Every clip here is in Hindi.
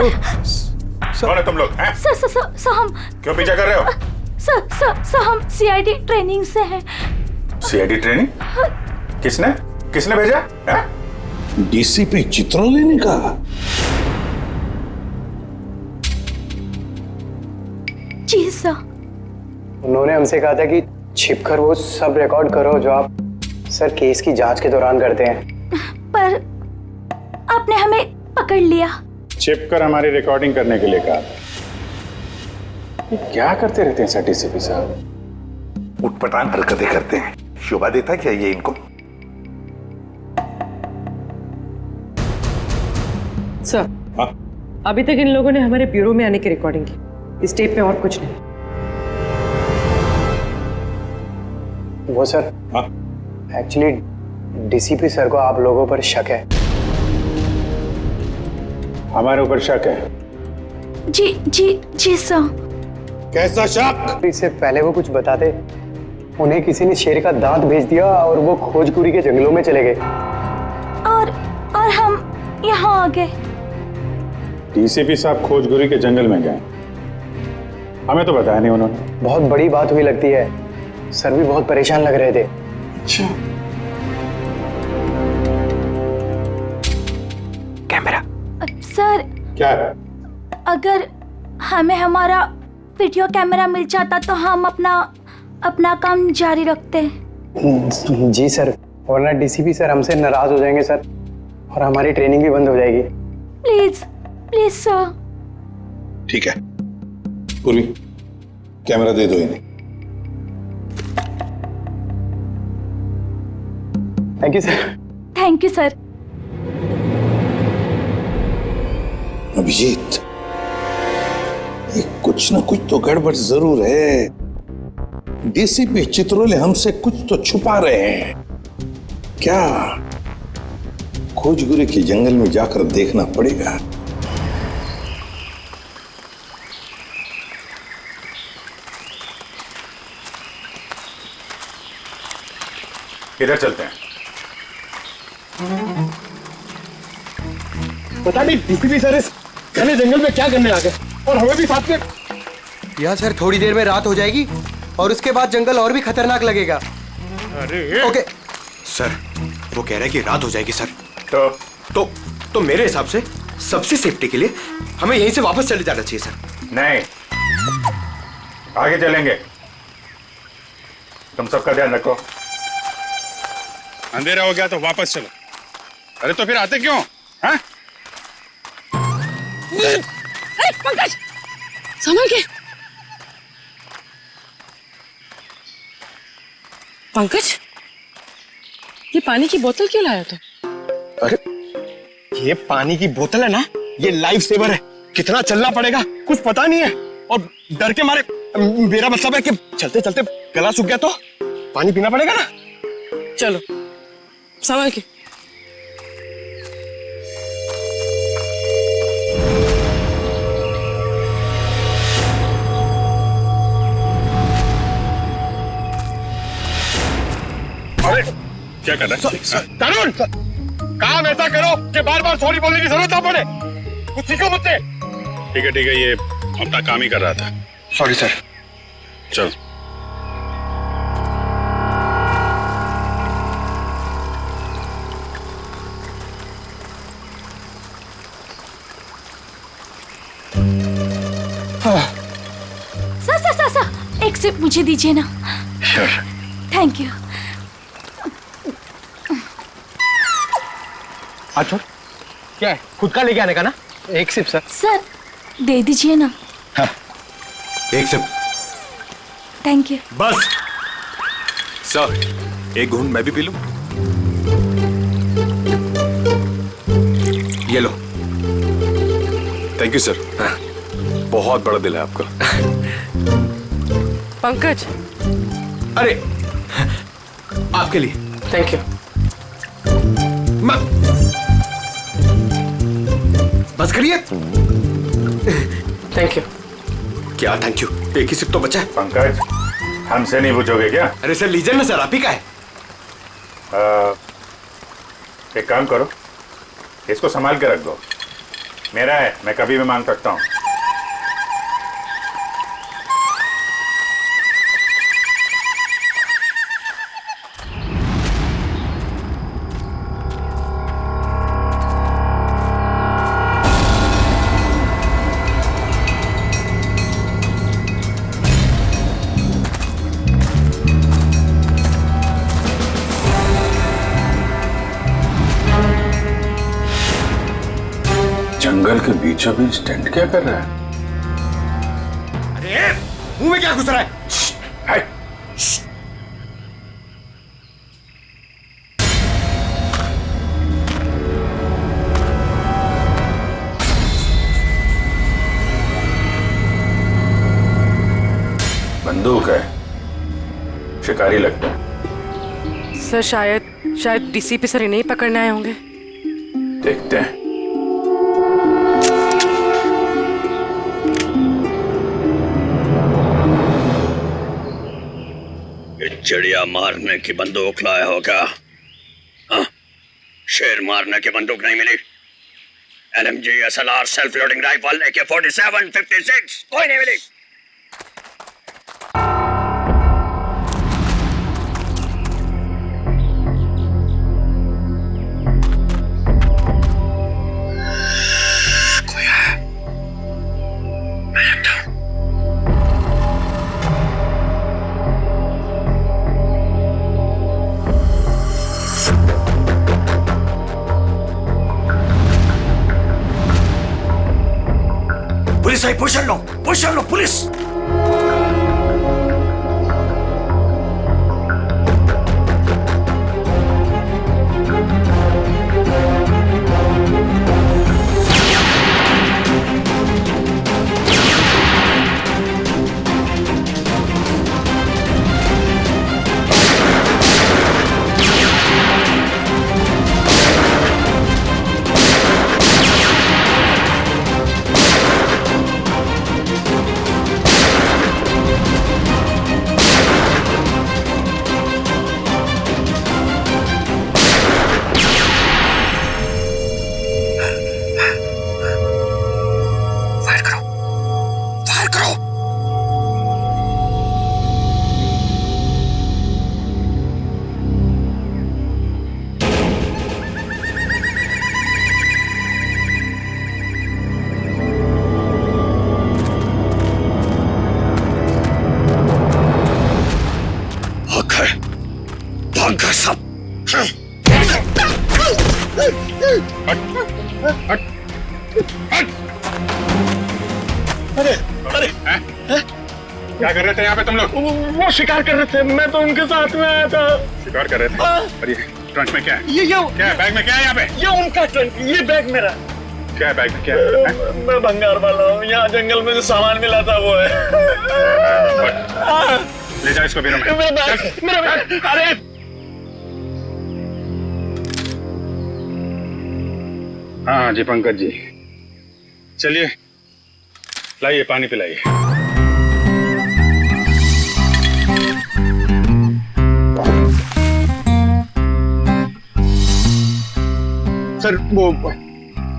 कौन है तुम लोग हैं? सर हम क्यों पीछा कर रहे हो? सर हम सीआईडी ट्रेनिंग से हैं। CID training? किसने किसने भेजा है? डीसीपी चित्रोले ने कहा। जी सर। उन्होंने हमसे कहा था कि छिपकर वो सब रिकॉर्ड करो जो आप सर केस की जांच के दौरान करते हैं। पर आपने हमें पकड़ लिया। छिपकर हमारी रिकॉर्डिंग करने के लिए कहा। ये क्या करते रहते हैं सर डीसीपी साहब? उटपटांग हरकतें करते हैं। शोभा देता क्या ये इनको? सर, अभी तक इन लोगों ने हमारे ब्यूरो में आने की रिकॉर्डिंग की। इस टेप में और कुछ नहीं। वो सर एक्चुअली डीसीपी सर को आप लोगों पर शक है। हमारे ऊपर शक है? जी सर। कैसा शक? इससे पहले वो कुछ बताते, उन्हें किसी ने शेर का दांत भेज दिया और वो खोजकुरी के जंगलों में चले गए। और हम यहाँ आ गए। डीसीपी साहब खोजगुरी के जंगल में गए? हमें तो बताया नहीं उन्होंने। बहुत बड़ी बात हुई लगती है। सर भी बहुत परेशान लग रहे थे। अच्छा, कैमरा सर क्या? अगर हमें हमारा वीडियो कैमरा मिल जाता तो हम अपना काम जारी रखते। जी सर, वरना डीसीपी सर हमसे नाराज हो जाएंगे सर, और हमारी ट्रेनिंग भी बंद हो जाएगी। Please sir. ठीक है। पूर्वी, कैमरा दे दो इन्हें। Thank you sir. Thank you sir. Abhijeet, ये कुछ ना कुछ तो गड़बड़ जरूर है। डीसीपी चित्रोले हमसे कुछ तो छुपा रहे हैं। क्या? खोजगुरी के जंगल में जाकर देखना पड़ेगा। किधर चलते हैं? पता नहीं डीसीपी सर इस घने जंगल में क्या करने आ गए, और हमें भी साथ में। यहाँ सर थोड़ी देर में रात हो जाएगी और उसके बाद जंगल और भी खतरनाक लगेगा। अरे ओके सर, वो कह रहा है कि रात हो जाएगी सर। तो मेरे हिसाब से सबसे सेफ्टी के लिए हमें यहीं से वापस चले जाना चाहिए सर। नहीं, आगे चलेंगे। तुम सबका ध्यान रखो। अंधेरा हो गया तो वापस चलो। अरे तो फिर आते क्यों? हाँ? पंकज, संभल के। पंकज, ये पानी की बोतल क्यों लाया तू? अरे ये पानी की बोतल है ना, ये लाइफ सेवर है। कितना चलना पड़ेगा कुछ पता नहीं है, और डर के मारे, मेरा मतलब है कि चलते चलते गला सूख गया तो पानी पीना पड़ेगा ना। चलो संभल के। अरे क्या कर रहा है? तरुण, काम ऐसा करो कि बार बार सॉरी बोलने की जरूरत ना पड़े। कुछ सीखो मुझसे। ठीक है, ये अपना काम ही कर रहा था। Sorry sir. चल। सर एक सिप मुझे दीजिए ना। Thank you. अच्छा क्या है, खुद का लेके आने का ना? एक सिप सर। सर दे दीजिए ना। एक सिप। Thank you. बस सर, एक घूंट मैं भी पी लूं? ये लो। Thank you sir. बहुत बड़ा दिल है आपका। पंकज, अरे आपके लिए। Thank you. बस करिए। Thank you. क्या थैंक यू? एक ही सिप तो बचा है। पंकज, हमसे नहीं पूछोगे क्या? अरे सर लीजिए ना सर, आप ही का है। एक काम करो, इसको संभाल के रख दो। मेरा है, मैं कभी भी मांग सकता हूँ। जंगल के बीचों बीच टेंट क्या कर रहा है? अरे मुंह में क्या घुस रहा है? हाय! बंदूक है, शिकारी लगता है। सर शायद डीसीपी सर इन्हें ही पकड़ने आए होंगे। देखते हैं। चिड़िया मारने की बंदूक लाया होगा। हाँ? शेर मारने की बंदूक नहीं मिली। LMG, SLR, self loading rifle, AK-47, 56 कोई नहीं मिली। पुलिस आई, पोजीशन लो पुलिस। भाग सब। अरे क्या कर रहे थे यहाँ पे तुम लोग? वो शिकार कर रहे थे, मैं तो उनके साथ में आया था। शिकार कर रहे थे? और ये ट्रंक में क्या है? ये क्या है बैग में? क्या है यहाँ पे? ये उनका ट्रंक, ये बैग मेरा। क्या है बैग में? क्या है? मैं भंगार वाला हूँ, यहाँ जंगल में जो सामान मिला था वो है। ले जाओ इसको बीरों में। मेरा बैग। अरे हाँ जी पंकज जी, चलिए लाइए पानी पिलाइए। सर वो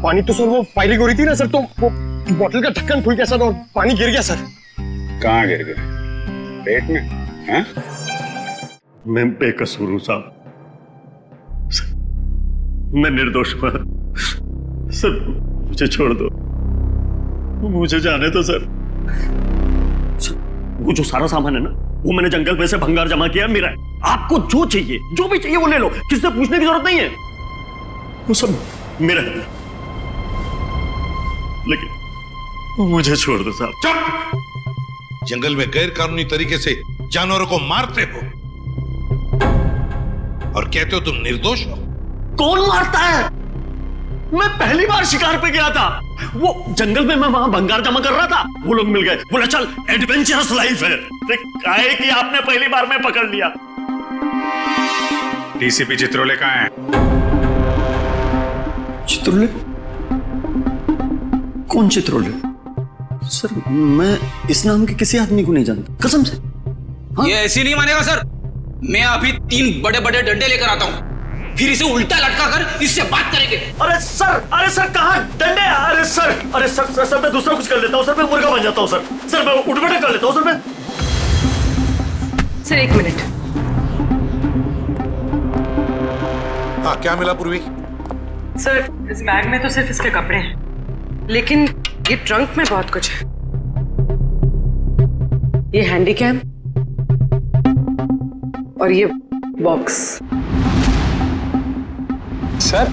पानी तो सर वो फायरिंग हो रही थी ना सर, तो वो बोतल का ढक्कन खुल गया सर और पानी गिर गया सर। कहाँ गिर गए? पेट में? हैं? मैं बेकसूर हूं साहब, मैं निर्दोष हूं सर, मुझे छोड़ दो, मुझे जाने दो सर। वो जो सारा सामान है ना, वो मैंने जंगल में से भंगार जमा किया मेरा है। आपको जो चाहिए, जो भी चाहिए वो ले लो, किससे पूछने की जरूरत नहीं है, वो सब मेरा है। लेकिन मुझे छोड़ दो साहब। चुप! जंगल में गैर कानूनी तरीके से जानवरों को मारते हो और कहते हो तुम निर्दोष हो। कौन मारता है? मैं पहली बार शिकार पे गया था, वो जंगल में मैं वहां भंगार जमा कर रहा था, वो लोग मिल गए, बोला चल एडवेंचरस लाइफ है। काहे कि आपने पहली बार में पकड़ लिया। डीसीपी चित्रोले कहाँ हैं? चित्रोले? कौन चित्रोले? सर मैं इस नाम के किसी आदमी को नहीं जानता, कसम से। हाँ? ये ऐसी नहीं मानेगा सर, मैं अभी 3 बड़े बड़े डंडे लेकर आता हूँ, फिर इसे उल्टा लटका कर इससे बात करेंगे। अरे सर कहाँ डंडे? अरे सर मैं दूसरा कुछ कर लेता हूँ सर, मैं मुर्गा बन जाता हूँ सर मैं उठ बैठक कर लेता हूँ सर मैं। Sir 1 minute. हाँ, क्या मिला पूर्वी? सर इस बैग में तो सिर्फ इसके कपड़े हैं, लेकिन ये ट्रंक में बहुत कुछ है। ये हैंडी कैम और ये बॉक्स। सर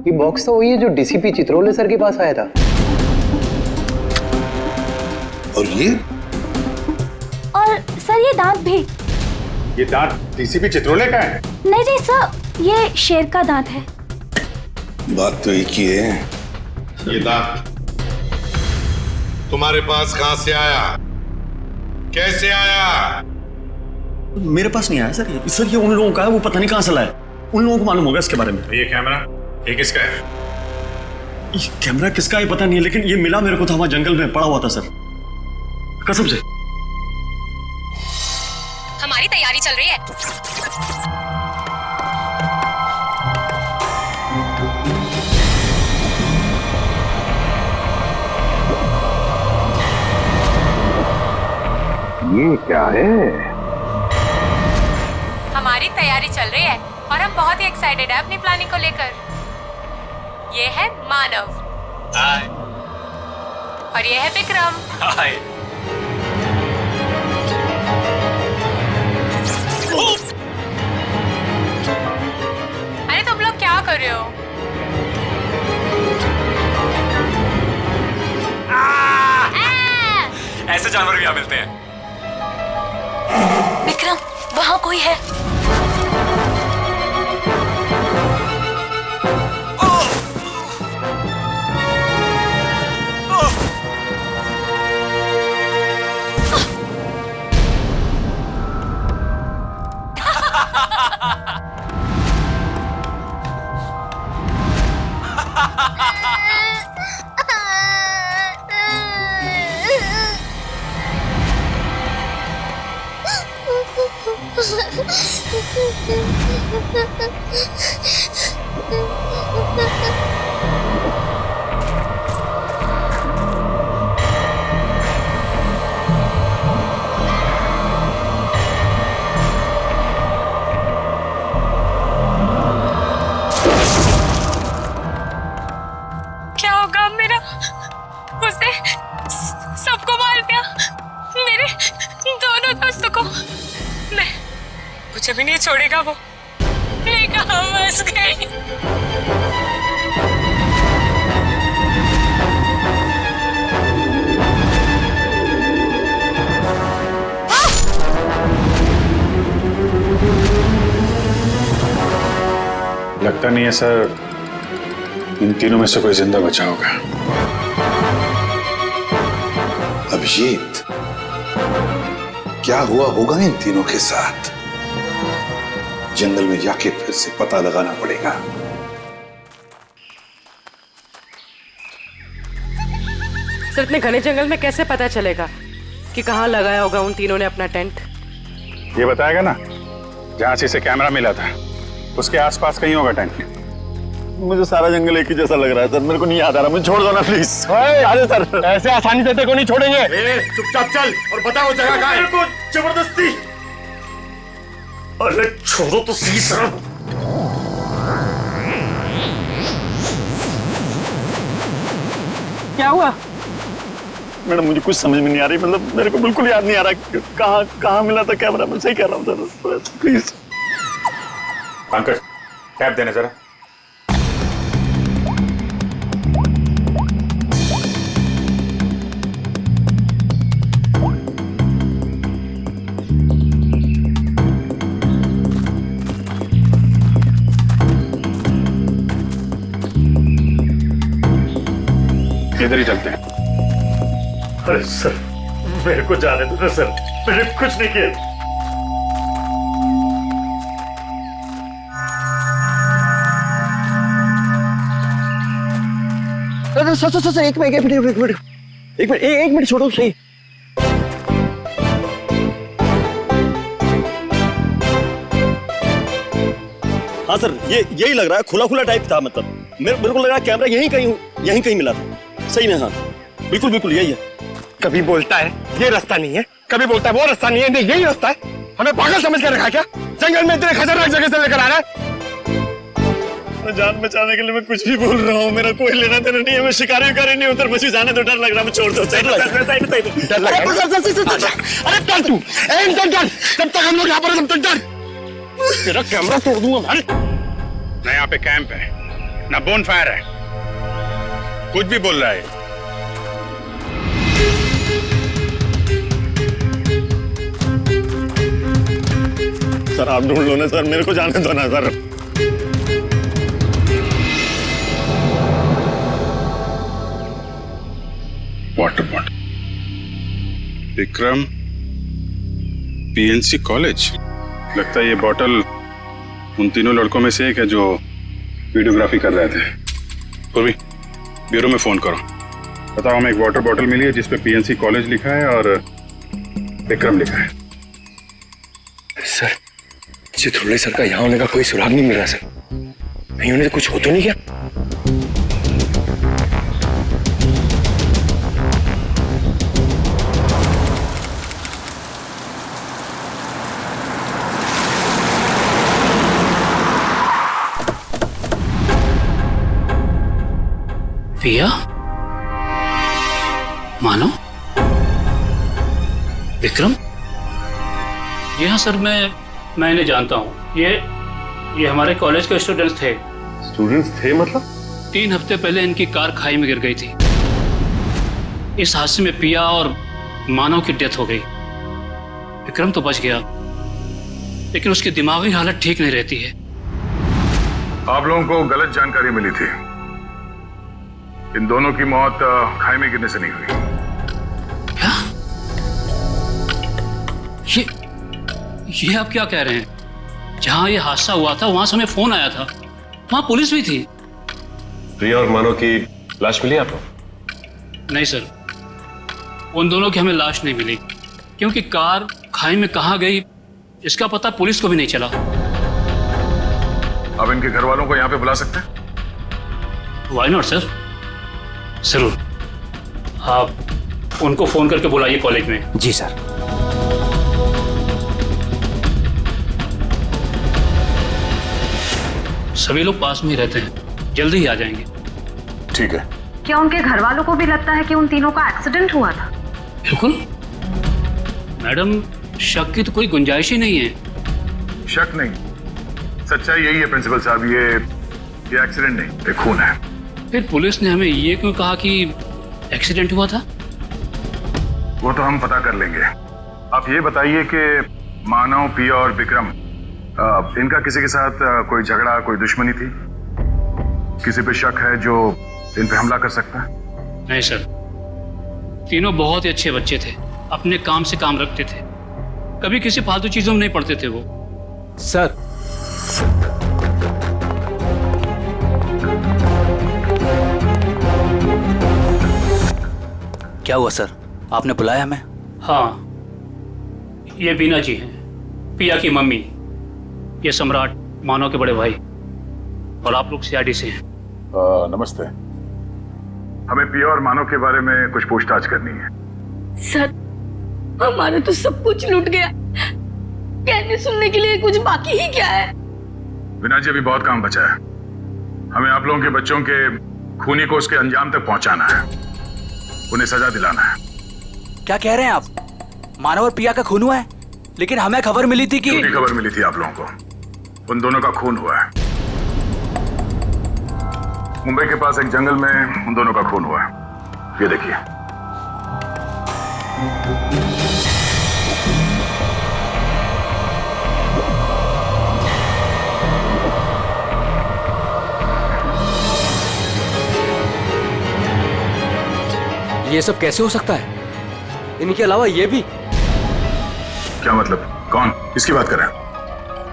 ये बॉक्स तो वही है जो डीसीपी चित्रोले सर के पास आया था। और ये? और सर ये दांत भी। ये दांत डीसीपी चित्रोले का है? नहीं सर, ये शेर का दांत है। बात तो एक ही है। ये दांत तुम्हारे पास कहां से आया? कैसे आया? मेरे पास नहीं आया सर ये उन लोगों का है, वो पता नहीं कहां से लाया, उन लोगों को मालूम होगा इसके बारे में। ये कैमरा ये किसका है? ये कैमरा किसका है पता नहीं है, लेकिन ये मिला मेरे को था वहां जंगल में पड़ा हुआ था सर, कसम से। हमारी तैयारी चल रही है। ये क्या है? हमारी तैयारी चल रही है और हम बहुत ही एक्साइटेड है अपनी प्लानिंग को लेकर। ये है मानव। हाय। और ये है विक्रम। हाय। अरे तुम लोग क्या कर रहे हो? ऐसे जानवर भी यहाँ मिलते हैं। विक्रम, वहाँ कोई है। क्या होगा अब मेरा? उसने सबको मार दिया, मेरे दोनों दोस्तों को। मुझे भी नहीं छोड़ेगा वो। मैं कहाँ फंस गई? लगता नहीं है सर इन तीनों में से कोई जिंदा बचा होगा। अभिजीत, क्या हुआ होगा इन तीनों के साथ? जंगल में जाके फिर से पता लगाना पड़ेगा। सर इतने घने जंगल में कैसे पता चलेगा कि कहाँ लगाया होगा उन तीनों ने अपना टेंट? ये बताएगा ना, जहां से इसे कैमरा मिला था उसके आसपास कहीं होगा टेंट। मुझे सारा जंगल एक ही जैसा लग रहा है सर, मेरे को नहीं याद आ रहा, मुझे छोड़ दो ना प्लीज। अरे सर ऐसे आसानी से तेरे को नहीं छोड़ेंगे। चुपचाप चल और बताओ जगह कहां है। मेरे को जबरदस्ती। अरे छोड़ो तो सही सर। क्या हुआ? मैडम मुझे कुछ समझ में नहीं आ रही, मतलब मेरे को बिल्कुल याद नहीं आ रहा कहाँ मिला था कैमरा। मैं सही कह रहा हूँ सर, प्लीज। पंकज कैप देना जरा। इधर ही चलते हैं। अरे सर मेरे को जाने दो ना सर, मैंने कुछ नहीं किया। सर एक मिनट छोड़ो सही। हाँ सर, ये यही लग रहा है, खुला खुला टाइप था। मतलब मेरे को लग रहा है कैमरा यहीं कहीं मिला था। सही में, हाँ बिल्कुल बिल्कुल यही है। कभी बोलता है ये रास्ता नहीं है, कभी बोलता है वो रास्ता नहीं है, नहीं यही रास्ता है। हमें पागल समझ कर रखा है क्या? जंगल में इतने खतरनाक जगह से लेकर आ रहा है। मैं जान बचाने के लिए मैं कुछ भी बोल रहा हूँ, मेरा कोई लेना देना नहीं है। मैं शिकारी नहीं उधर, मुझे जाने तो डर लग रहा है। मैं छोड़ दो, डर लग रहा है। अरे चल तू, जब तक हम लोग यहाँ पर, तब तक डर। तेरा कैमरा तोड़ दूंगा भाई। ना यहाँ पे कैंप है, ना बोन फायर है, कुछ भी बोल रहा है। सर आप ढूंढ लो ना सर, मेरे को जाने दो ना sir. Water bottle, Vikram PNC college. लगता है ये बॉटल उन तीनों लड़कों में से एक है जो वीडियोग्राफी कर रहे थे। पूर्वी, ब्यूरो में फोन करो, बताओ हमें एक वाटर बॉटल मिली है जिसपे पीएनसी कॉलेज लिखा है और विक्रम लिखा है। सर, चित्रोले सर का यहाँ होने का कोई सुराग नहीं मिल रहा सर। नहीं होने से कुछ हो तो नहीं क्या? पिया, मानो, विक्रम। ये हाँ सर, मैं इन्हें जानता हूँ। ये हमारे कॉलेज के स्टूडेंट्स थे। स्टूडेंट्स थे मतलब? 3 हफ्ते पहले इनकी कार खाई में गिर गई थी। इस हादसे में पिया और मानव की डेथ हो गई। विक्रम तो बच गया, लेकिन उसकी दिमागी हालत ठीक नहीं रहती है। आप लोगों को गलत जानकारी मिली थी। इन दोनों की मौत खाई में गिरने से नहीं हुई। क्या? ये आप क्या कह रहे हैं? जहां ये हादसा हुआ था वहां से हमें फोन आया था, वहां पुलिस भी थी। प्रिया और मानो की लाश मिली आपको? नहीं सर, उन दोनों की हमें लाश नहीं मिली, क्योंकि कार खाई में कहाँ गई इसका पता पुलिस को भी नहीं चला। अब इनके घर वालों को यहाँ पे बुला सकते हैं? व्हाई नॉट सर, जरूर। आप उनको फोन करके बुलाइए कॉलेज में। जी सर। सभी लोग पास में ही रहते हैं, जल्दी ही आ जाएंगे। ठीक है। क्या उनके घर वालों को भी लगता है कि उन तीनों का एक्सीडेंट हुआ था? बिल्कुल मैडम, शक की तो कोई गुंजाइश ही नहीं है। शक नहीं, सच्चाई यही है प्रिंसिपल साहब। ये एक्सीडेंट नहीं, ये खून है। फिर पुलिस ने हमें ये क्यों कहा कि एक्सीडेंट हुआ था? वो तो हम पता कर लेंगे। आप ये बताइए कि मानव, पिया और विक्रम, इनका किसी के साथ कोई झगड़ा, कोई दुश्मनी थी? किसी पे शक है जो इन पे हमला कर सकता है? नहीं सर, तीनों बहुत ही अच्छे बच्चे थे, अपने काम से काम रखते थे, कभी किसी फालतू चीजों में नहीं पड़ते थे वो। सर, क्या हुआ सर? आपने बुलाया हमें? हाँ, ये बीना जी हैं, पिया की मम्मी। ये सम्राट, मानव के बड़े भाई। और आप लोग सीआईडी से हैं। नमस्ते। हमें पिया और मानव के बारे में कुछ पूछताछ करनी है। सर, हमारा तो सब कुछ लूट गया, कहने सुनने के लिए कुछ बाकी ही क्या है? विना जी, अभी बहुत काम बचा है। हमें आप लोगों के बच्चों के खूनी को उसके अंजाम तक पहुंचाना है, उन्हें सजा दिलाना है। क्या कह रहे हैं आप? मानव और पिया का खून हुआ है, लेकिन हमें खबर मिली थी कि... झूठी खबर मिली थी आप लोगों को। उन दोनों का खून हुआ है। मुंबई के पास एक जंगल में उन दोनों का खून हुआ है। ये देखिए। ये सब कैसे हो सकता है? इनके अलावा ये भी? क्या मतलब? कौन? किसकी बात कर रहे हैं?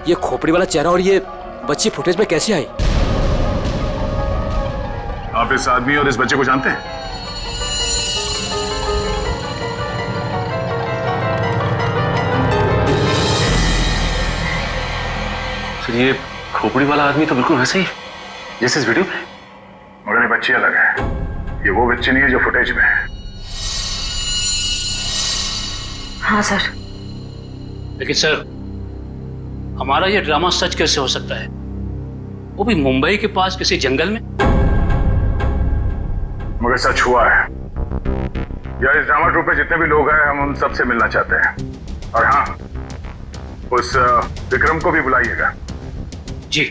ये खोपड़ी वाला चेहरा और ये बच्ची फुटेज में कैसे आई? आप इस आदमी और इस बच्चे को जानते हैं? फिर ये खोपड़ी वाला आदमी तो बिल्कुल वैसे ही जैसे इस वीडियो में। मगर ये बच्ची अलग है, ये वो बच्ची नहीं है जो फुटेज में है। हाँ सर। लेकिन सर, हमारा ये ड्रामा सच कैसे हो सकता है, वो भी मुंबई के पास किसी जंगल में? मगर सच हुआ है यार। इस ड्रामा ट्रूप में जितने भी लोग हैं हम उन सबसे मिलना चाहते हैं। और हाँ, उस विक्रम को भी बुलाइएगा। जी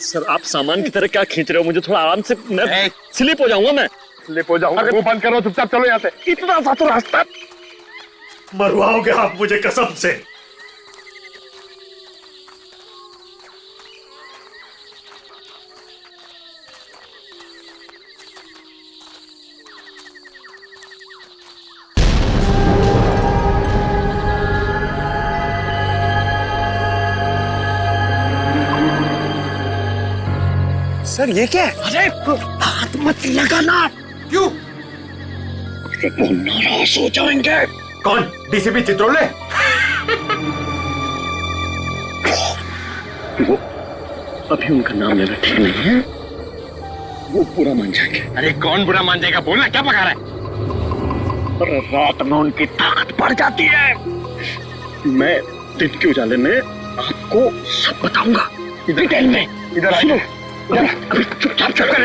सर, आप सामान की तरह क्या खींच रहे हो? मुझे थोड़ा आराम से, मैं स्लिप हो जाऊंगा। मैं स्लिप हो जाऊंगा? वो बंद करो, चुपचाप चलो यहाँ से। इतना सा तो रास्ता। मरवाओगे आप मुझे कसम से। सर ये क्या है? अरे हाथ मत लगाना। क्यों? वो नाराज हो जाएंगे। कौन? डीसीपी चित्रोले? वो अभी उनका नाम लेना ठीक नहीं है, वो बुरा मान जाएंगे। अरे कौन बुरा मान जाएगा? बोलना, क्या पका रहा है? अरे रात में उनकी ताकत बढ़ जाती है। मैं दिन के उजाले में आपको सब बताऊंगा डिटेल में। इधर आइए। अभी चुपचाप चल कर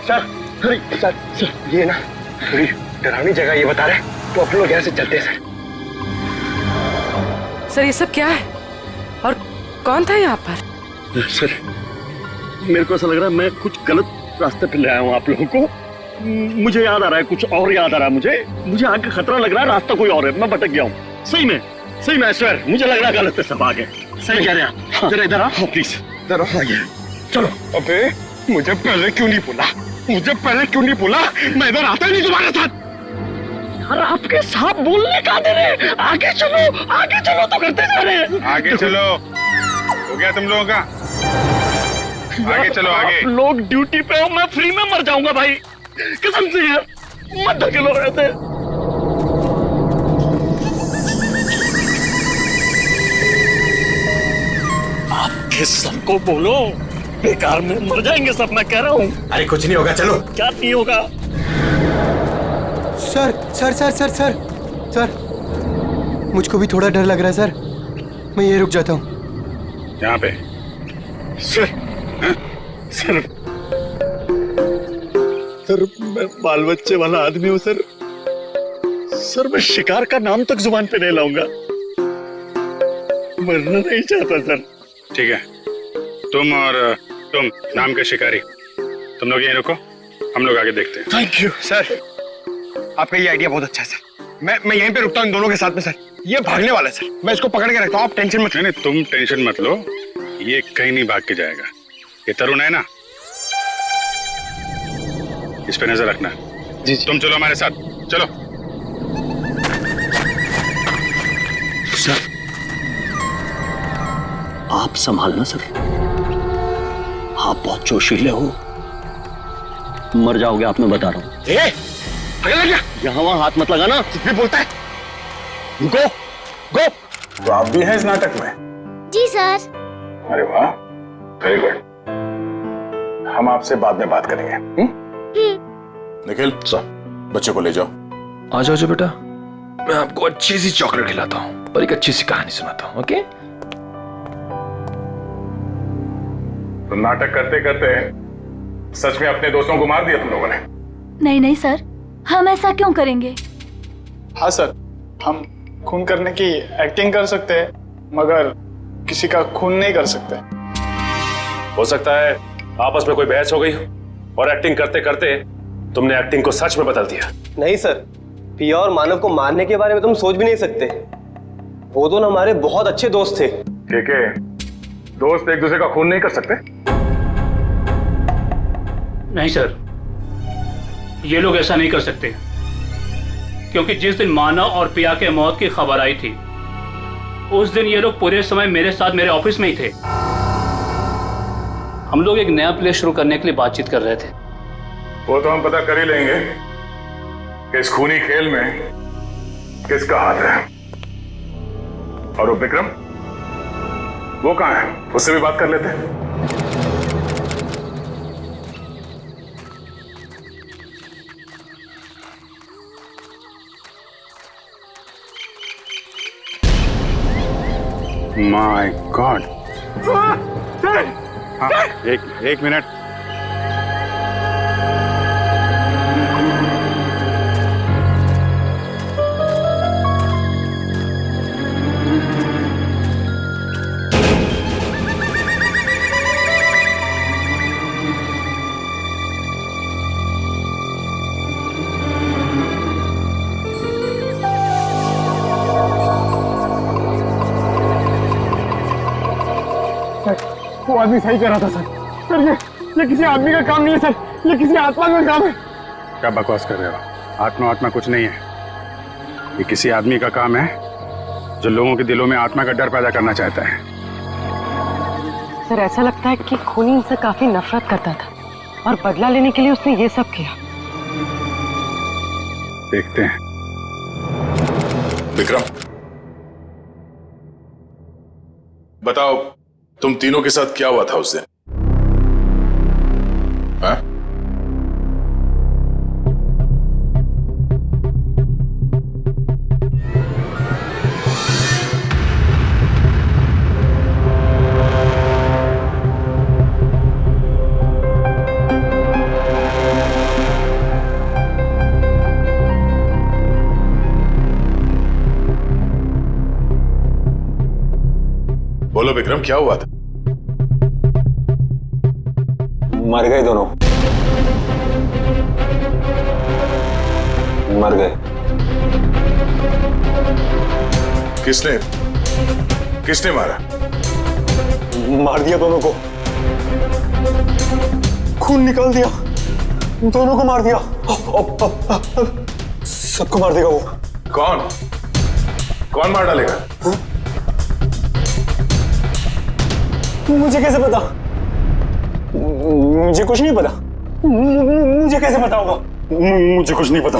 सर, सर, सर, ये ना थोड़ी डरावनी जगह ये बता रहे, तो अपन लोग यहाँ से चलते हैं सर। सर ये सब क्या है और कौन था यहाँ पर? सर, मेरे को ऐसा लग रहा है मैं कुछ गलत रास्ते पे ले आया हूँ आप लोगों को। मुझे याद आ रहा है, कुछ और याद आ रहा है मुझे आगे खतरा लग रहा है, रास्ता कोई और है, मैं भटक गया हूँ। सही में सर, मुझे लग रहा है गलत है सब आगे। सही कह रहे हैं। जरा इधर आओ प्लीज, इधर आओ। आगे चलो। अबे मुझे पहले क्यों नहीं बोला? मैं इधर आता ही नहीं तुम्हारे साथ। यार आपके साथ बोलने का दे रहे। आगे चलो तो करते जा रहे हैं। आगे चलो, हो गया तुम लोगों का? आगे चलो, आगे। आप लोग ड्यूटी पे हो, मैं फ्री में मर जाऊंगा भाई, कसम से यार, मत धकेलो ऐसे। आपके सबको बोलो, बेकार में मर जाएंगे सब, मैं कह रहा हूँ। अरे कुछ नहीं होगा, चलो। क्या नहीं होगा? Sir sir sir sir sir sir, मुझको भी थोड़ा डर लग रहा है सर, मैं ये रुक जाता हूँ यहाँ पे। सर मैं बाल बच्चे वाला आदमी हूँ सर, मैं शिकार का नाम तक जुबान पे नहीं लाऊंगा, मरना नहीं चाहता सर। ठीक है, तुम नाम के शिकारी, तुम लोग यहीं रुको, हम लोग आगे देखते हैं। थैंक यू सर, आपका ये आइडिया बहुत अच्छा है सर। मैं यहीं पे रुकता हूँ इन दोनों के साथ में सर। ये भागने वाला है सर, मैं इसको पकड़ के रखता हूँ, आप टेंशन मत। नहीं, तुम टेंशन मत लो, ये कहीं नहीं भाग के जाएगा। ये तरुण है ना, इस पे नजर रखना। जी। तुम चलो हमारे साथ, चलो। सर आप संभालना सर, आप बहुत जोशीले हो, मर जाओगे आप, मैं बता रहा हूँ। यहाँ वहां हाथ मत लगाना, कितने बोलता है। गो गो। तो आप भी हैं इस नाटक में? जी सर। अरे वाह, वेरी गुड। हम आपसे बाद में बात करेंगे। निखिल, बच्चे को ले जाओ। आ जाओ बेटा, मैं आपको अच्छी सी चॉकलेट खिलाता हूँ और एक अच्छी सी कहानी सुनाता हूँ। ओके? तो नाटक करते करते सच में अपने दोस्तों को मार दिया तुम लोगों ने? नहीं सर, हम ऐसा क्यों करेंगे? हाँ सर, हम खून करने की एक्टिंग कर सकते हैं, मगर किसी का खून नहीं कर सकते। हो सकता है आपस में कोई बहस हो गई और एक्टिंग करते करते तुमने एक्टिंग को सच में बदल दिया। नहीं सर, पिया और मानव को मारने के बारे में तुम सोच भी नहीं सकते। वो दोनों हमारे बहुत अच्छे दोस्त थे। ठीक है, दोस्त एक दूसरे का खून नहीं कर सकते? नहीं सर, ये लोग ऐसा नहीं कर सकते, क्योंकि जिस दिन मानव और पिया के मौत की खबर आई थी, उस दिन ये लोग पूरे समय मेरे साथ मेरे ऑफिस में ही थे। हम लोग एक नया प्ले शुरू करने के लिए बातचीत कर रहे थे। वो तो हम पता कर ही लेंगे कि इस खूनी खेल में किसका हाथ है। और वो विक्रम, वो कहाँ है? उससे भी बात कर लेते हैं। My God. हाँ, एक मिनट। वो आदमी सही कर रहा था सर। सर ये किसी आदमी का काम नहीं है सर, ये किसी आत्मा का काम है। क्या बकवास कर रहे हो? आत्मा कुछ नहीं है। ये किसी आदमी का काम है जो लोगों के दिलों में आत्मा का डर पैदा करना चाहता है। सर ऐसा लगता है कि खूनी इनसे काफी नफरत करता था और बदला लेने के लिए उसने ये सब किया। देखते हैं। विक्रम, बताओ तुम तीनों के साथ क्या हुआ था उस दिन? हाँ? बोलो विक्रम, क्या हुआ था? मर गए दोनों, मर गए। किसने मारा? मार दिया दोनों को, खून निकाल दिया, दोनों को मार दिया। सबको मार देगा वो। कौन मार डालेगा? मुझे कैसे पता? मुझे कुछ नहीं पता। मुझे कैसे पता होगा? मुझे कुछ नहीं पता।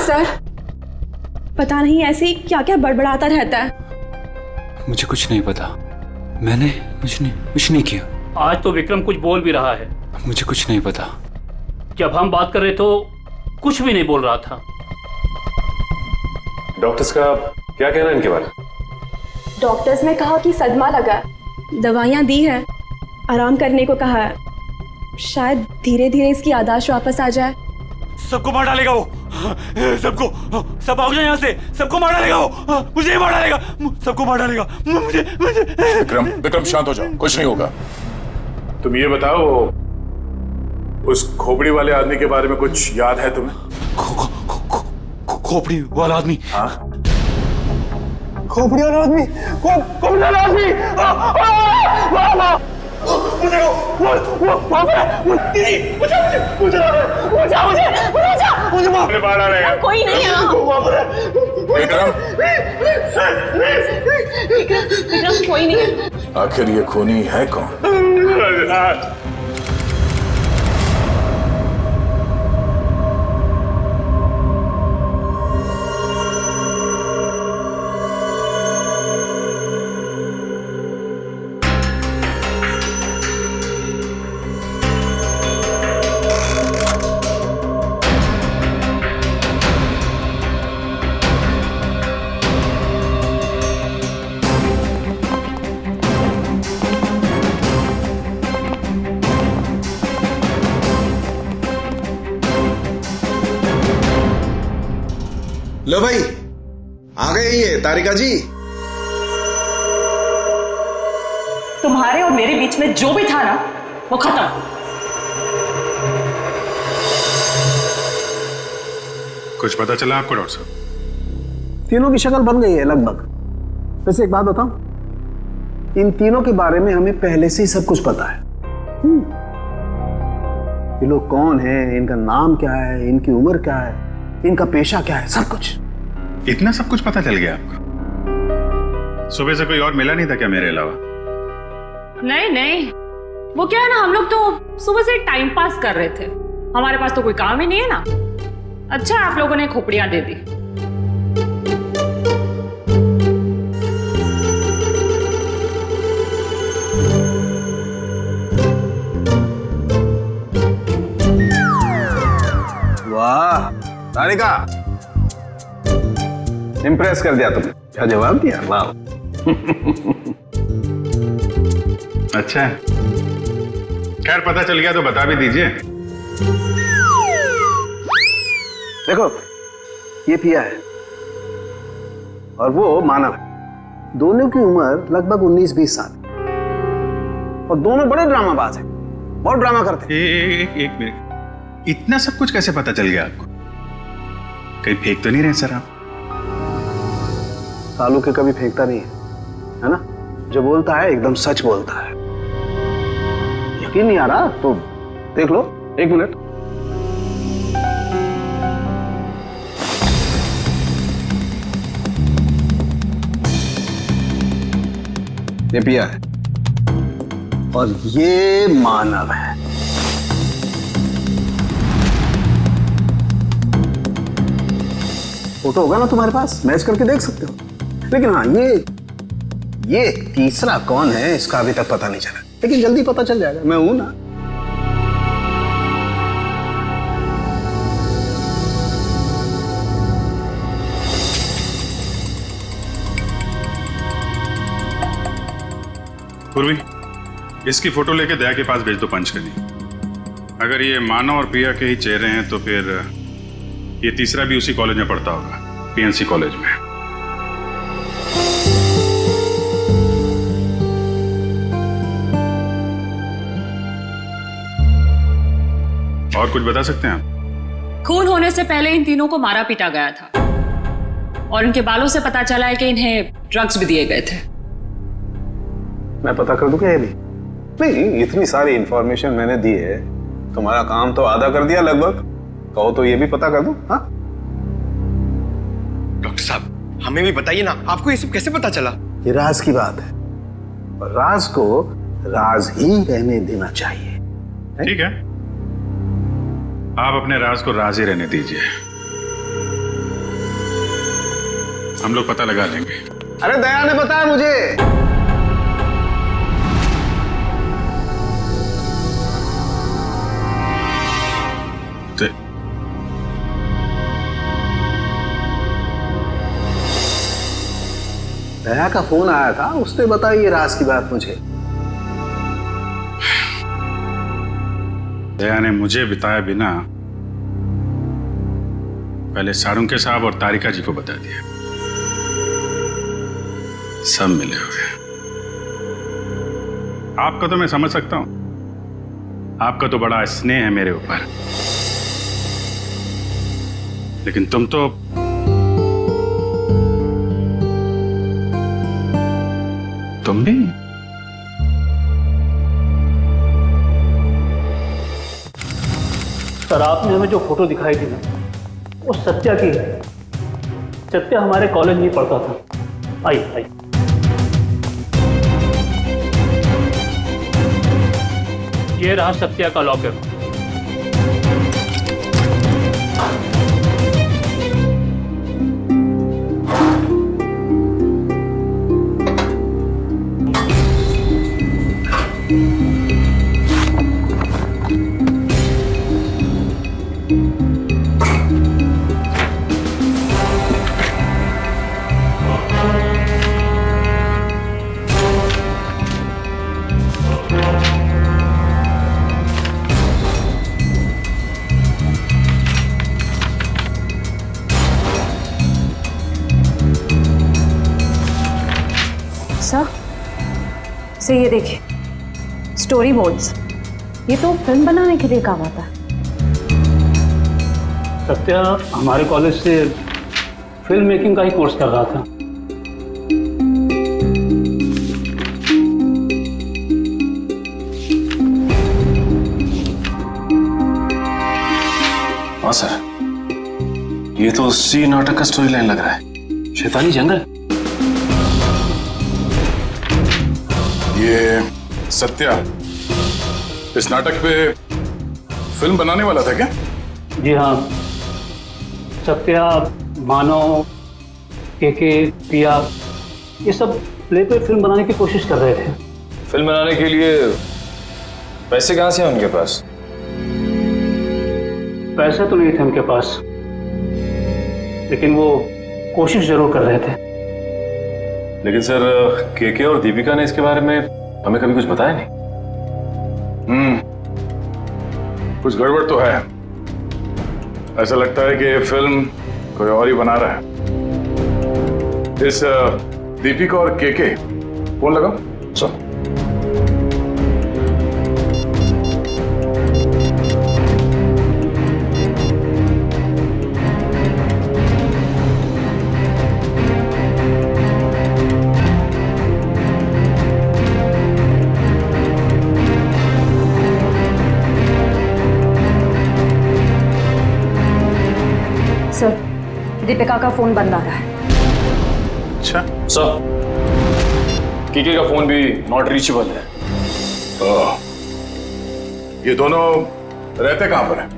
सर पता नहीं ऐसे ही क्या क्या बड़बड़ाता रहता है। मुझे कुछ नहीं पता, मैंने कुछ नहीं किया। आज तो विक्रम कुछ बोल भी रहा है। मुझे कुछ नहीं पता। जब हम बात कर रहे तो कुछ भी नहीं बोल रहा था। डॉक्टर्स का क्या कहना है इनके बारे में? डॉक्टर्स ने कहा कि सदमा लगा, दवाइयां दी है, आराम करने को कहा है। शायद धीरे धीरे इसकी याददाश्त वापस आ जाए। सबको मार डालेगा वो, सबको, सब भाग जाए यहाँ से, सबको मार डालेगा वो, मुझे मार डालेगा, सबको मार डालेगा, मुझे। विक्रम शांत हो जाओ, कुछ नहीं होगा। तुम ये बताओ, उस खोपड़ी वाले आदमी के बारे में कुछ याद है तुम्हें? खोपड़ी वाला आदमी? हाँ, खोपड़ी वाला आदमी, खोपड़ी वाला आदमी। मुझे मार डालेगा। कोई नहीं है। विक्रम कोई नहीं है। आखिर ये खूनी है कौन? लो भाई, आ गए ये तारिका जी। तुम्हारे और मेरे बीच में जो भी था ना, वो खत्म। कुछ पता चला आपको डॉक्टर साहब? तीनों की शक्ल बन गई है लगभग। वैसे एक बात बताऊं, इन तीनों के बारे में हमें पहले से ही सब कुछ पता है। ये लोग कौन हैं, इनका नाम क्या है, इनकी उम्र क्या है, इनका पेशा क्या है, सब कुछ। इतना सब कुछ पता चल गया आपको? सुबह से कोई और मिला नहीं था क्या मेरे अलावा? नहीं, वो क्या है ना, हम लोग तो सुबह से टाइम पास कर रहे थे। हमारे पास तो कोई काम ही नहीं है ना। अच्छा आप लोगों ने खोपड़ियां दे दी। तारिका, इम्प्रेस कर दिया तुमने। क्या जवाब दिया, वाह। अच्छा है, खैर पता चल गया तो बता भी दीजिए। देखो, ये पिया है और वो मानव है। दोनों की उम्र लगभग 19-20 साल और दोनों बड़े ड्रामाबाज हैं, बहुत ड्रामा करते हैं। एक मिनट, इतना सब कुछ कैसे पता चल गया आपको? कहीं फेंक तो नहीं रहे सर आप? कालू के कभी फेंकता नहीं है ना? जो बोलता है एकदम सच बोलता है। यकीन नहीं आ रहा तो देख लो, 1 मिनट। ये पिया है और ये मानव है। फोटो होगा ना तुम्हारे पास, मैच करके देख सकते हो। लेकिन हाँ, ये तीसरा कौन है इसका अभी तक पता नहीं चला, लेकिन जल्दी पता चल जाएगा। मैं हूं ना। पूर्वी, इसकी फोटो लेके दया के पास भेज दो पंचकनी। अगर ये मानव और पिया के ही चेहरे हैं तो फिर ये तीसरा भी उसी कॉलेज में पढ़ता होगा, पीएनसी कॉलेज में। और कुछ बता सकते हैं आप? खून होने से पहले इन तीनों को मारा पीटा गया था और इनके बालों से पता चला है कि इन्हें ड्रग्स भी दिए गए थे। मैं पता कर दूं क्या? ये भी नहीं, इतनी सारी इंफॉर्मेशन मैंने दी है, तुम्हारा काम तो आधा कर दिया लगभग। कहो तो ये भी पता कर दूं? हाँ डॉक्टर साहब, हमें भी बताइए ना, आपको ये सब कैसे पता चला? ये राज की बात है और राज को राज ही रहने देना चाहिए। ठीक है, आप अपने राज को राज ही रहने दीजिए, हम लोग पता लगा लेंगे। अरे दया ने बताया मुझे। दया का फोन आया था, उसने बताई ये राज की बात मुझे। दया ने मुझे बताया बिना पहले सारुंके साहब और तारिका जी को बता दिया। सब मिले हुए। आपका तो मैं समझ सकता हूं, आपका तो बड़ा स्नेह है मेरे ऊपर, लेकिन तुम तो तुम भी सर, आपने हमें जो फोटो दिखाई थी ना, वो सत्या की है। सत्या हमारे कॉलेज में पढ़ता था। आई आई ये रहा सत्या का लॉकर। से ये देखिए, स्टोरी बोर्ड्स। ये तो फिल्म बनाने के लिए काम आता है। सत्या हमारे कॉलेज से फिल्म मेकिंग का ही कोर्स कर रहा था। हाँ सर, ये तो उसी नाटक का स्टोरी लाइन लग रहा है, शैतानी जंगल। ये सत्या इस नाटक पे फिल्म बनाने वाला था क्या? जी हाँ, सत्या, मानव, के पिया, ये सब प्ले पे फिल्म बनाने की कोशिश कर रहे थे। फिल्म बनाने के लिए पैसे कहाँ से हैं उनके पास? पैसे तो नहीं थे उनके पास, लेकिन वो कोशिश जरूर कर रहे थे। लेकिन सर केके और दीपिका ने इसके बारे में हमें कभी कुछ बताया नहीं। कुछ गड़बड़ तो है। ऐसा लगता है कि ये फिल्म कोई और ही बना रहा है। इस दीपिका और केके फोन लगाओ। सर सर, दीपिका का फोन बंद आ रहा है। अच्छा सर, केके का फोन भी नॉट रीचेबल है। ये दोनों रहते कहां पर हैं?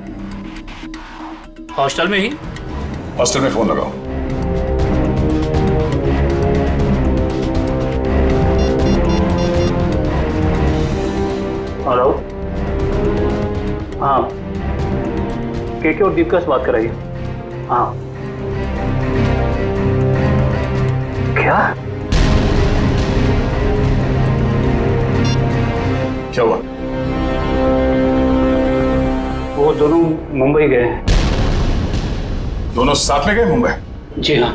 हॉस्टल में ही। हॉस्टल में फोन लगाओ। हेलो, हाँ, केके और दीपिका से बात कराइए। हाँ, क्या क्या हुआ? वो दोनों मुंबई गए हैं। दोनों साथ में गए मुंबई? जी हाँ।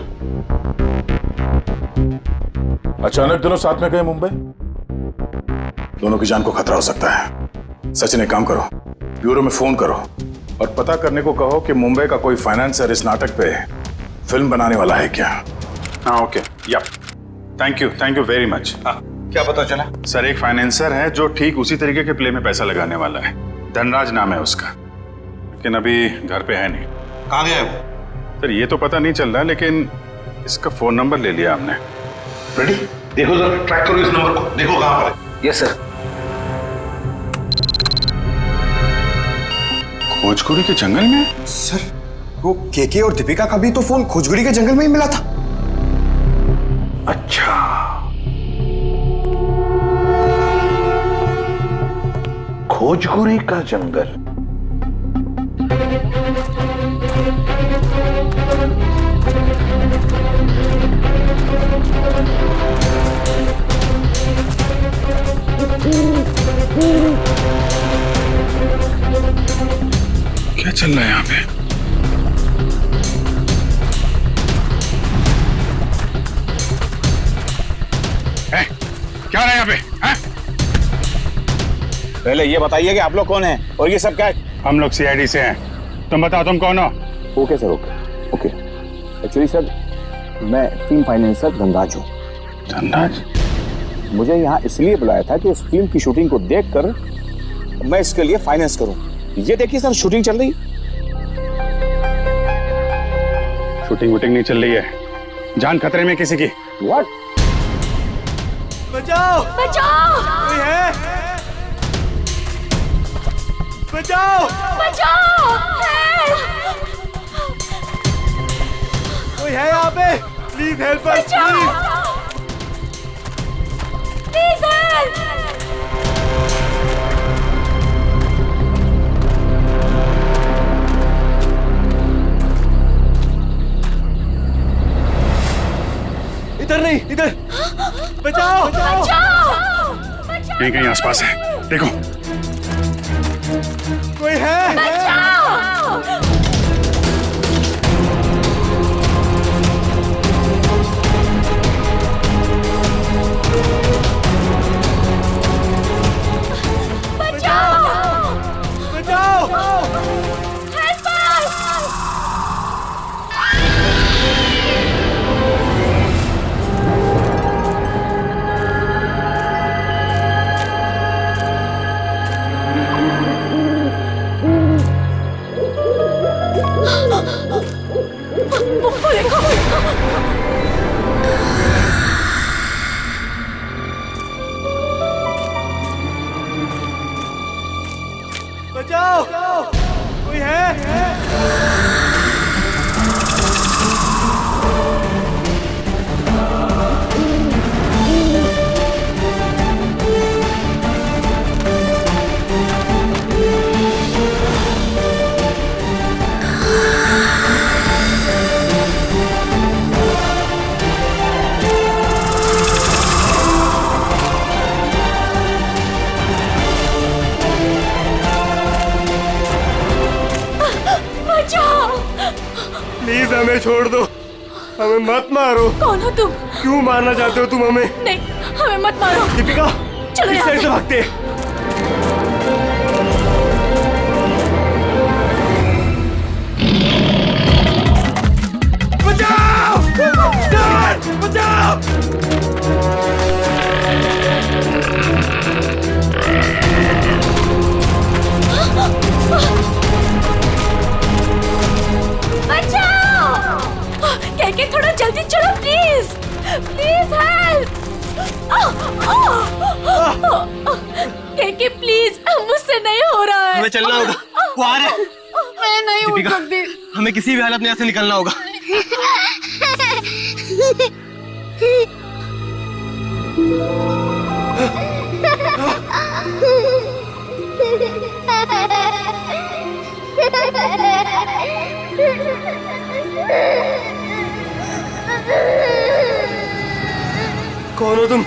अचानक दोनों साथ में गए मुंबई? दोनों की जान को खतरा हो सकता है। सचिन, एक काम करो, ब्यूरो में फोन करो और पता करने को कहो कि मुंबई का कोई फाइनेंसर इस नाटक पे फिल्म बनाने वाला है क्या। हाँ ओके, या थैंक यू वेरी मच। क्या पता चला? सर, एक फाइनेंसर है जो ठीक उसी तरीके के प्ले में पैसा लगाने वाला है। धनराज नाम है उसका, लेकिन अभी घर पे है नहीं। कहाँ गया वो? सर ये तो पता नहीं चल रहा, लेकिन इसका फोन नंबर ले लिया हमने। रेडी? देखो जरा, ट्रैक करो इस नंबर को, देखो कहाँ पर है। Yes sir. खोजकुरी के जंगल में? सर, वो केके और दीपिका का भी तो फोन खोजगुड़ी के जंगल में ही मिला था। अच्छा, खोजकुरी का जंगल। क्या चल रहा है यहाँ पे? क्या रहा है यहाँ पे? पहले ये बताइए कि आप लोग कौन हैं और ये सब क्या है? हम लोग सीआईडी से हैं। तुम बताओ तुम कौन हो? Okay sir, okay. Actually sir, मैं फिल्म फाइनेंसर धनराज हूँ। धनराज? मुझे यहाँ इसलिए बुलाया था कि इस फिल्म की शूटिंग को देखकर मैं इसके लिए फाइनेंस करूँ। ये देखिए सर, शूटिंग चल रही। शूटिंग वूटिंग नहीं चल रही है, जान खतरे में किसी की। व्हाट? बचाओ! बचाओ! कोई है? बचाओ! बचाओ! कोई है यहाँ पे? Please help us, please help! इधर नहीं, इधर। बचाओ! कहीं कहीं आसपास है, देखो। कोई है? बचाओ! कोई है? प्लीज हमें छोड़ दो, हमें मत मारो। कौन हो तुम? क्यों मारना चाहते हो तुम हमें? नहीं, हमें मत मारो। दीपिका, चलो इस यहाँ साइड से। से भागते हैं। बचाओ! डर! बचाओ! बचाओ! कहके थोड़ा जल्दी चलो प्लीज, प्लीज हेल्प। कहके प्लीज, मुझसे नहीं हो रहा है। हमें चलना होगा, वो आ रहा है। मैं नहीं उठ दीपिका, सकती। हमें किसी भी हालत में यहाँ से निकलना होगा। कौन हो तुम?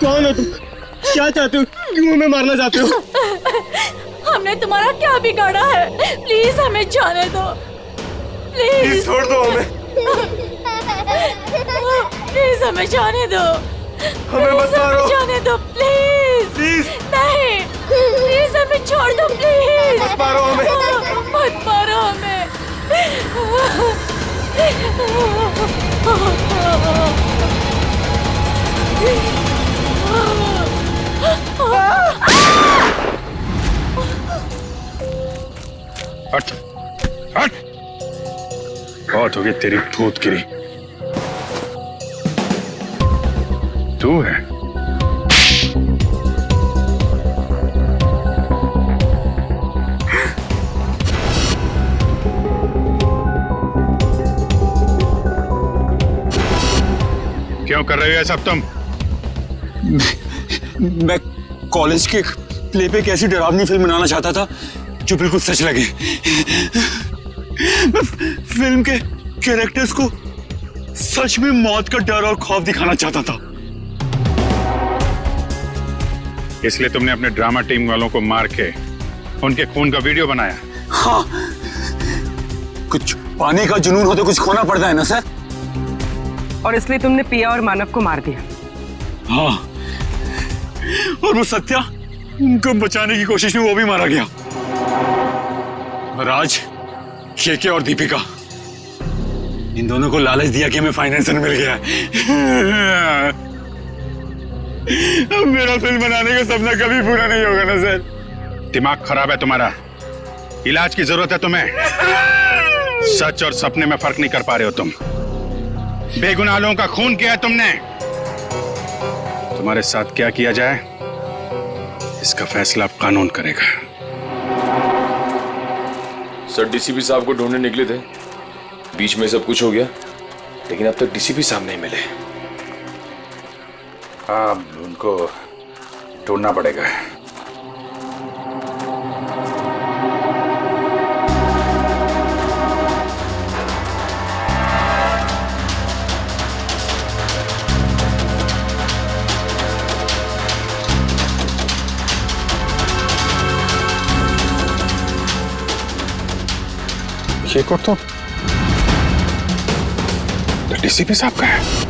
कौन हो तुम? क्या चाहते हो? क्यों हमें मारना चाहते हो? हमने तुम्हारा क्या बिगाड़ा है? प्लीज हमें जाने दो, प्लीज छोड़ दो हमें। प्लीज हमें जाने दो, हमें मत मारो। जाने दो प्लीज। नहीं, प्लीज हमें छोड़ दो प्लीज। मत मारो हमें। मत मारो हमें। हट हट, बहुत हो गई तेरी भूतगिरी। तू है? क्यों कर रहे हो ये सब तुम? मैं कॉलेज के प्ले पे एक ऐसी डरावनी फिल्म बनाना चाहता था जो बिल्कुल सच लगे। मैं फिल्म के कैरेक्टर्स को सच में मौत का डर और खौफ दिखाना चाहता था। इसलिए तुमने अपने ड्रामा टीम वालों को मार के उनके खून का वीडियो बनाया? हाँ, कुछ पाने का जुनून हो तो कुछ खोना पड़ता है ना सर। और इसलिए तुमने पिया और मानव को मार दिया? हाँ, और वो सत्या, उनको बचाने की कोशिश में वो भी मारा गया। राज, केके और दीपिका, इन दोनों को लालच दिया कि हमें फाइनेंसर मिल गया है। अब मेरा फिल्म बनाने का सपना कभी पूरा नहीं होगा ना सर। दिमाग खराब है तुम्हारा, इलाज की जरूरत है तुम्हें। सच और सपने में फर्क नहीं कर पा रहे हो तुम। बेगुनाह लोगों का खून किया है तुमने। तुम्हारे साथ क्या किया जाए इसका फैसला अब कानून करेगा। सर डीसीपी साहब को ढूंढने निकले थे, बीच में सब कुछ हो गया, लेकिन अब तक डीसीपी साहब नहीं मिले। हाँ, उनको ढूंढना पड़ेगा। ये को तो डीसीपी साहब का है।